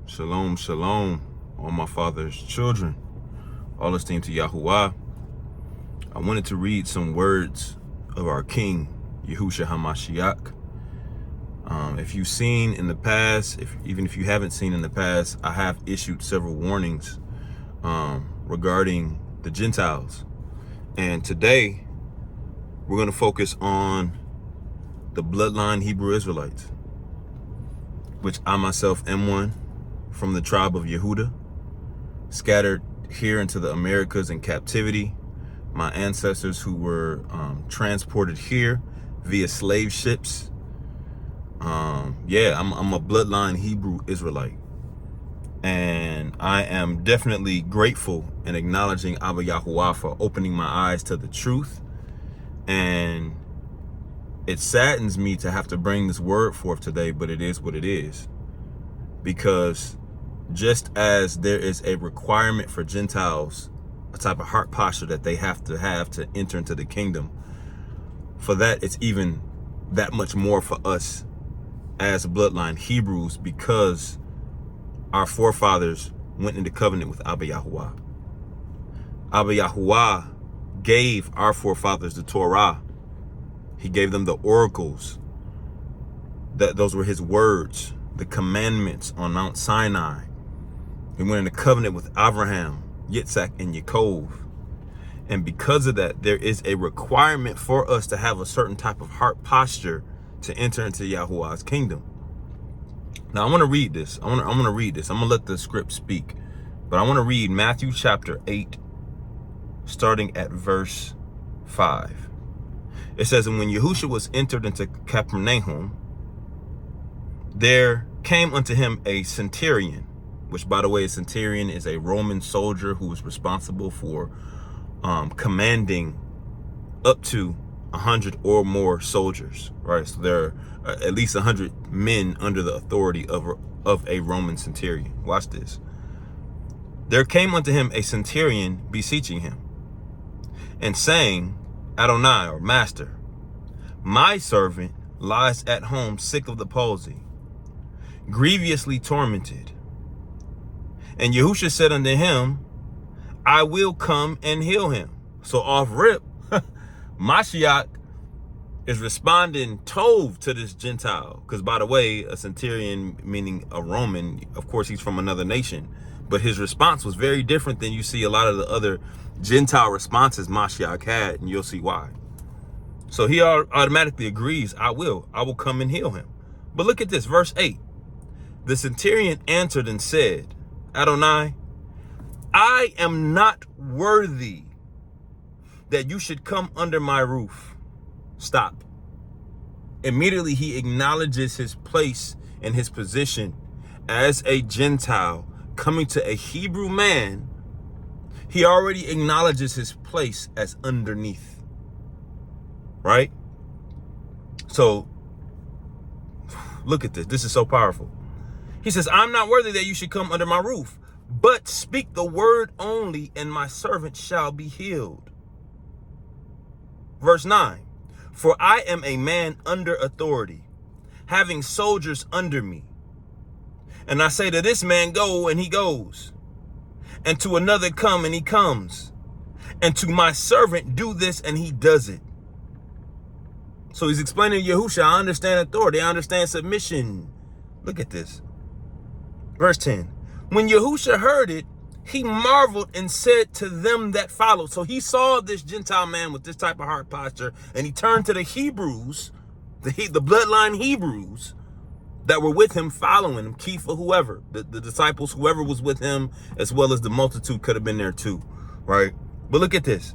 Shalom, shalom, all my father's children, all esteemed to Yahuwah. I wanted to read some words of our King, Yahushua HaMashiach. If you've seen in the past, even if you haven't seen in the past, I have issued several warnings regarding the Gentiles. And today, we're going to focus on the bloodline Hebrew Israelites, which I myself am one, from the tribe of Yehuda, scattered here into the Americas in captivity. My ancestors who were transported here via slave ships. I'm a bloodline Hebrew Israelite. And I am definitely grateful and acknowledging Abba Yahuwah for opening my eyes to the truth. And it saddens me to have to bring this word forth today, but it is what it is. Because just as there is a requirement for Gentiles, a type of heart posture that they have to enter into the kingdom, for that it's even that much more for us as bloodline Hebrews, because our forefathers went into covenant with Abba Yahuwah. Abba Yahuwah gave our forefathers the Torah. He gave them the oracles. Those were his words, the commandments on Mount Sinai. He went into covenant with Abraham, Yitzhak, and Yaakov. And because of that, there is a requirement for us to have a certain type of heart posture to enter into Yahuwah's kingdom. Now, I want to read this. I want to read this. I'm going to let the script speak. But I want to read Matthew chapter 8, starting at verse 5. It says, "And when Yahushua was entered into Capernaum, there came unto him a centurion," which, by the way, a centurion is a Roman soldier who was responsible for commanding up to 100 or more soldiers, right? So there are at least 100 men under the authority of a Roman centurion. Watch this. "There came unto him a centurion beseeching him, and saying, Adonai, or Master, my servant lies at home sick of the palsy, grievously tormented. And Yahushua said unto him, I will come and heal him." So off rip, Mashiach is responding tov to this Gentile. Because, by the way, a centurion, meaning a Roman, of course, he's from another nation. But his response was very different than you see a lot of the other Gentile responses Mashiach had, and you'll see why. So he automatically agrees, I will come and heal him. But look at this, verse 8. "The centurion answered and said, Adonai, I am not worthy that you should come under my roof." Stop. Immediately he acknowledges his place and his position as a Gentile coming to a Hebrew man. He already acknowledges his place as underneath, right? So look at this. This is so powerful. He says, "I'm not worthy that you should come under my roof, but speak the word only, and my servant shall be healed." Verse 9, "For I am a man under authority, having soldiers under me. And I say to this man, go, and he goes. And to another, come, and he comes. And to my servant, do this, and he does it." So he's explaining to Yahushua, I understand authority, I understand submission. Look at this. Verse 10, "When Yahushua heard it, he marveled and said to them that followed." So he saw this Gentile man with this type of heart posture, and he turned to the Hebrews, the bloodline Hebrews that were with him, following him, Kepha, whoever, the disciples, whoever was with him, as well as the multitude could have been there too, right? But look at this.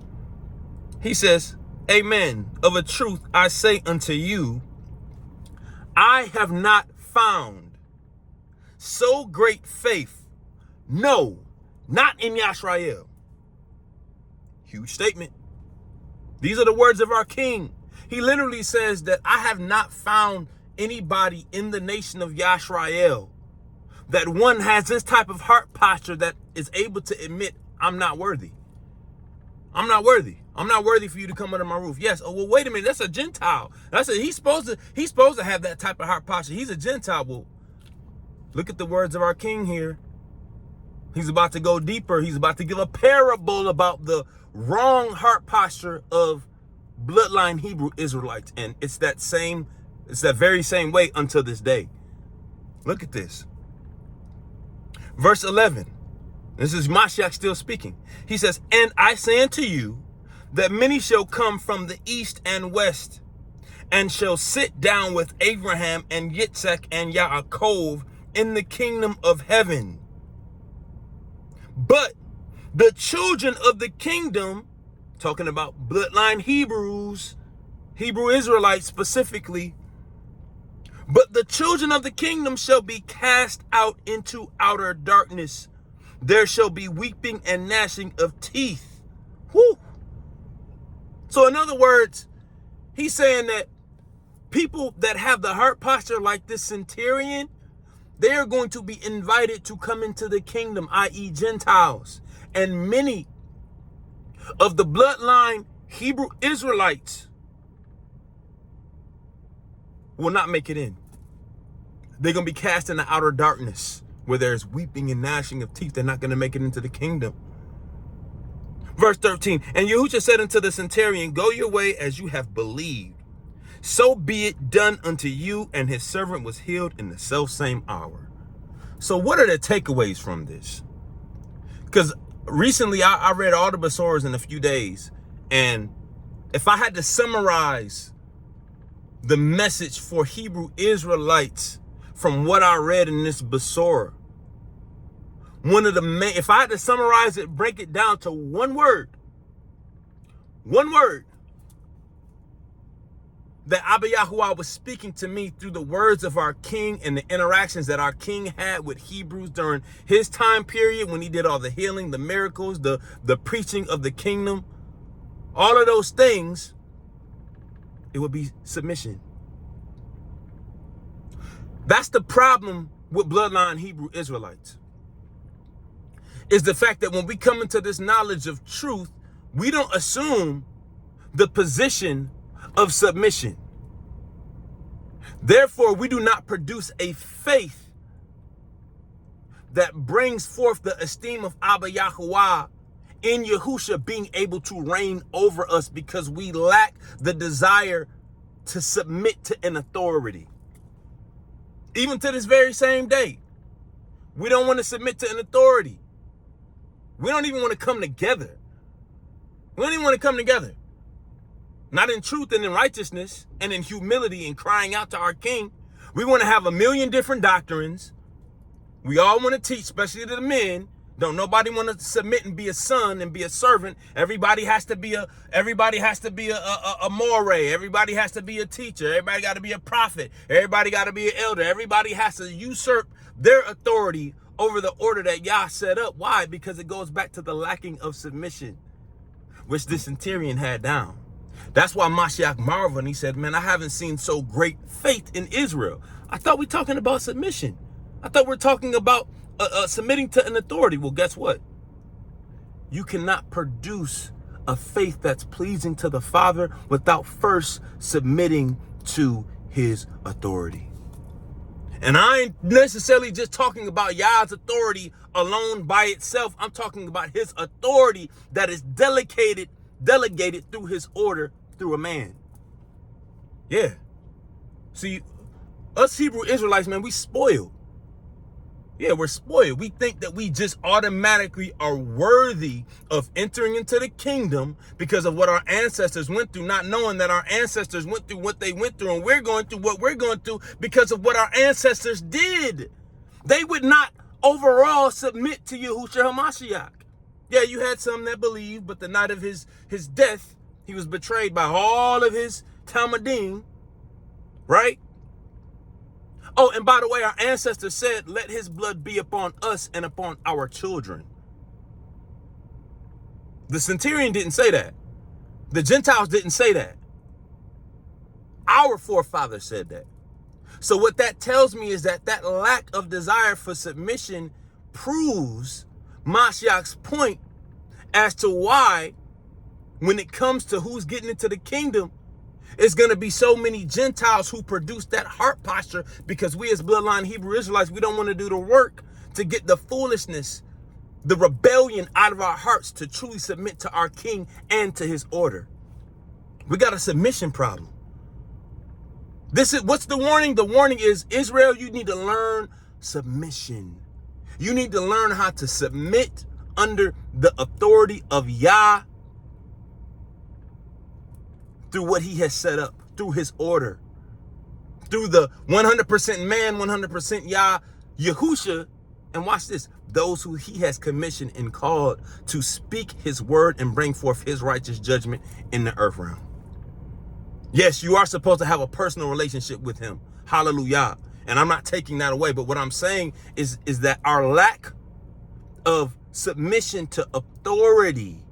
He says, "Amen, of a truth I say unto you, I have not found so great faith, no, not in Yisrael." Huge statement. These are the words of our King. He literally says that I have not found anybody in the nation of Yisrael that one has this type of heart posture that is able to admit, I'm not worthy. I'm not worthy. I'm not worthy for you to come under my roof. Yes. Oh, well, wait a minute. That's a Gentile. He's supposed to have that type of heart posture. He's a Gentile. Well, Look at the words of our king here. He's about to go deeper. He's about to give a parable about the wrong heart posture of bloodline Hebrew Israelites. And it's that very same way until this day. Look at this. Verse 11. This is Mashiach still speaking. He says, and I say unto you that many shall come from the east and west, and shall sit down with Abraham and Yitzhak and Yaakov in the kingdom of heaven. But the children of the kingdom, talking about bloodline Hebrews, Hebrew Israelites specifically, but the children of the kingdom shall be cast out into outer darkness. There shall be weeping and gnashing of teeth. Whew. So in other words, he's saying that people that have the heart posture like this centurion, they are going to be invited to come into the kingdom, i.e. Gentiles. And many of the bloodline Hebrew Israelites will not make it in. They're going to be cast in the outer darkness where there's weeping and gnashing of teeth. They're not going to make it into the kingdom. Verse 13, and Yahushua said unto the centurion, go your way as you have believed. So be it done unto you, and his servant was healed in the selfsame hour. So what are the takeaways from this? Because recently I read all the Besoras in a few days, and if I had to summarize the message for Hebrew Israelites from what I read in this Besora, if I had to summarize it, break it down to one word that Abba Yahuwah was speaking to me through the words of our king and the interactions that our king had with Hebrews during his time period when he did all the healing, the miracles, the preaching of the kingdom, all of those things, it would be submission. That's the problem with bloodline Hebrew Israelites, is the fact that when we come into this knowledge of truth, we don't assume the position of submission. Therefore, we do not produce a faith that brings forth the esteem of Abba Yahuwah in Yahushua being able to reign over us, because we lack the desire to submit to an authority. Even to this very same day, we don't want to submit to an authority. We don't even want to come together. We don't even want to come together. Not in truth and in righteousness and in humility and crying out to our king. We want to have a million different doctrines. We all want to teach, especially to the men. Don't nobody want to submit and be a son and be a servant. Everybody has to be a more. Everybody has to be a teacher. Everybody got to be a prophet. Everybody got to be an elder. Everybody has to usurp their authority over the order that Yah set up. Why? Because it goes back to the lacking of submission, which this centurion had down. That's why Mashiach marveled and he said, man, I haven't seen so great faith in Israel. I thought we were talking about submission. I thought we were talking about submitting to an authority. Well, guess what? You cannot produce a faith that's pleasing to the Father without first submitting to his authority. And I ain't necessarily just talking about Yah's authority alone by itself. I'm talking about his authority that is delegated through his order through a man. Yeah. See, us Hebrew Israelites, man, we spoiled. Yeah, we're spoiled. We think that we just automatically are worthy of entering into the kingdom because of what our ancestors went through, not knowing that our ancestors went through what they went through and we're going through what we're going through because of what our ancestors did. They would not overall submit to Yahushua HaMashiach. Yeah, you had some that believed, but the night of his death, he was betrayed by all of his Talmudim, right? Oh, and by the way, our ancestors said, let his blood be upon us and upon our children. The centurion didn't say that. The Gentiles didn't say that. Our forefathers said that. So what that tells me is that lack of desire for submission proves Mashiach's point as to why, when it comes to who's getting into the kingdom, It's going to be so many Gentiles who produce that heart posture because we as bloodline Hebrew Israelites, we don't want to do the work to get the foolishness, the rebellion out of our hearts to truly submit to our King and to his order. We got a submission problem. What's the warning? The warning is, Israel, you need to learn submission. You need to learn how to submit under the authority of Yah through what he has set up, through his order, through the 100% man, 100% Yah, Yahusha. And watch this, those who he has commissioned and called to speak his word and bring forth his righteous judgment in the earth realm. Yes, you are supposed to have a personal relationship with him. Hallelujah. And I'm not taking that away. But what I'm saying is that our lack of submission to authority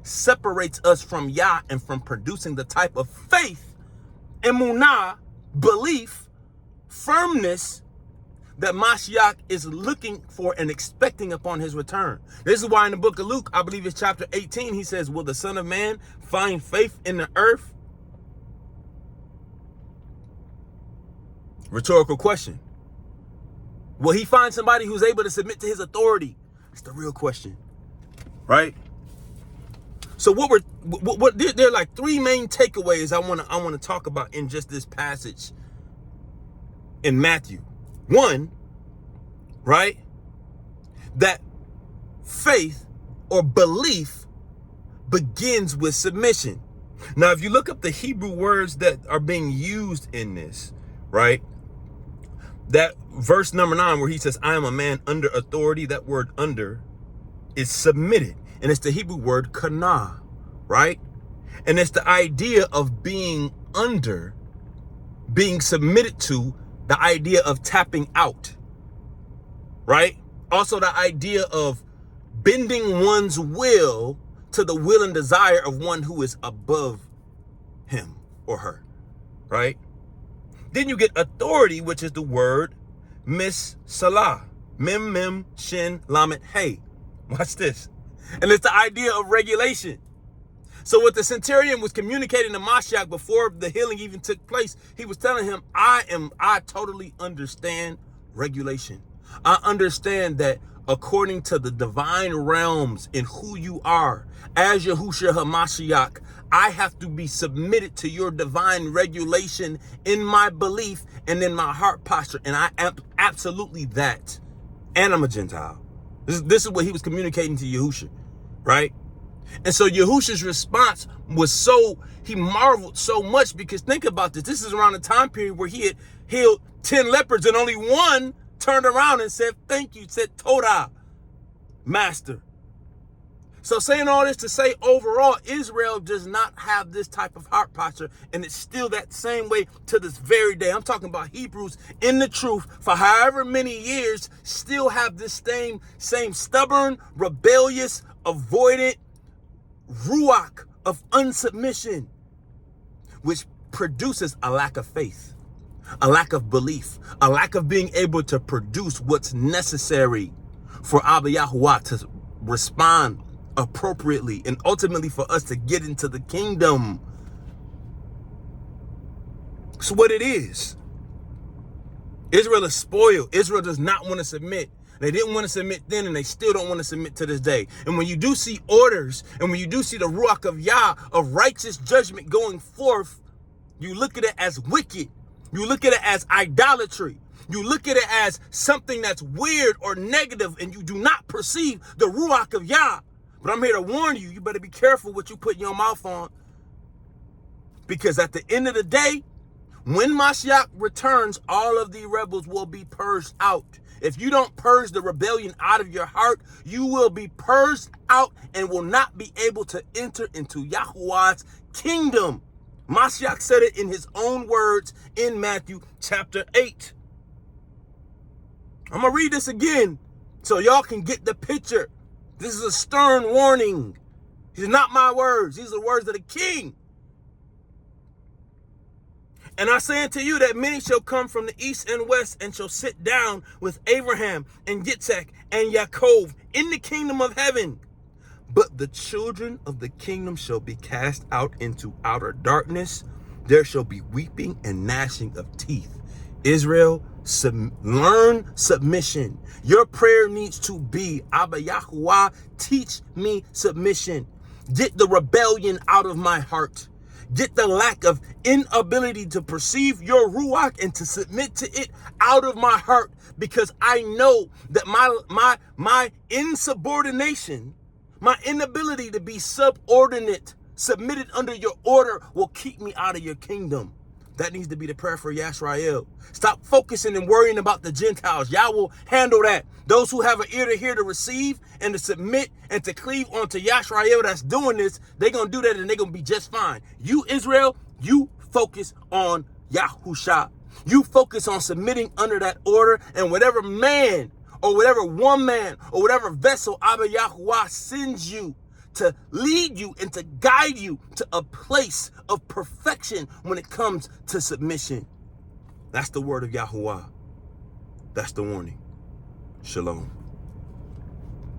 separates us from Yah and from producing the type of faith, emunah, belief, firmness that Mashiach is looking for and expecting upon his return. This is why in the book of Luke, I believe it's chapter 18, he says, will the Son of Man find faith in the earth? Rhetorical question. Will he find somebody who's able to submit to his authority? It's the real question, right? So there are like three main takeaways I want to talk about in just this passage in Matthew. One, right? That faith or belief begins with submission. Now, if you look up the Hebrew words that are being used in this, right? That verse number 9 where he says, I am a man under authority, that word under is submitted. And it's the Hebrew word kana, right? And it's the idea of being under, being submitted to, the idea of tapping out, right? Also the idea of bending one's will to the will and desire of one who is above him or her, right? Then you get authority, which is the word mis-salah, mem, shin, lamet, hey. Watch this. And it's the idea of regulation. So what the centurion was communicating to Mashiach before the healing even took place, he was telling him, I totally understand regulation. I understand that according to the divine realms in who you are, as Yahushua HaMashiach, I have to be submitted to your divine regulation in my belief and in my heart posture. And I am absolutely that. And I'm a Gentile. This is what he was communicating to Yahushua, right? And so Yahushua's response was he marveled so much because think about this. This is around the time period where he had healed 10 lepers and only one turned around and said, thank you, said Todah, master. So saying all this to say overall, Israel does not have this type of heart posture, and it's still that same way to this very day. I'm talking about Hebrews in the truth for however many years still have this same stubborn, rebellious, avoidant ruach of unsubmission, which produces a lack of faith, a lack of belief, a lack of being able to produce what's necessary for Abba Yahuwah to respond appropriately and ultimately for us to get into the kingdom. It's what it is. Israel is spoiled. Israel does not want to submit. They didn't want to submit then, and they still don't want to submit to this day. And when you do see orders, and when you do see the ruach of Yah, of righteous judgment going forth, you look at it as wicked. You look at it as idolatry. You look at it as something that's weird or negative, and you do not perceive the ruach of Yah. But I'm here to warn you, you better be careful what you put your mouth on. Because at the end of the day, when Mashiach returns, all of the rebels will be purged out. If you don't purge the rebellion out of your heart, you will be purged out and will not be able to enter into Yahuwah's kingdom. Mashiach said it in his own words in Matthew chapter 8. I'm going to read this again so y'all can get the picture. This is a stern warning. These are not my words. These are the words of the king. And I say unto you that many shall come from the east and west and shall sit down with Abraham and Yitzhak and Yaakov in the kingdom of heaven. But the children of the kingdom shall be cast out into outer darkness. there shall be weeping and gnashing of teeth. Israel, learn submission. Your prayer needs to be, Abba Yahuwah, teach me submission. Get the rebellion out of my heart. Get the lack of inability to perceive your ruach and to submit to it out of my heart, because I know that my insubordination, my inability to be subordinate, submitted under your order, will keep me out of your kingdom. That needs to be the prayer for Yisrael. Stop focusing and worrying about the Gentiles. Yah will handle that. Those who have an ear to hear, to receive and to submit and to cleave onto Yisrael that's doing this, they're going to do that and they're going to be just fine. You, Israel, you focus on Yahusha. You focus on submitting under that order, and whatever man or whatever woman or whatever vessel Abba Yahuwah sends you to lead you and to guide you to a place of perfection when it comes to submission. That's the word of Yahuwah. That's the warning. Shalom.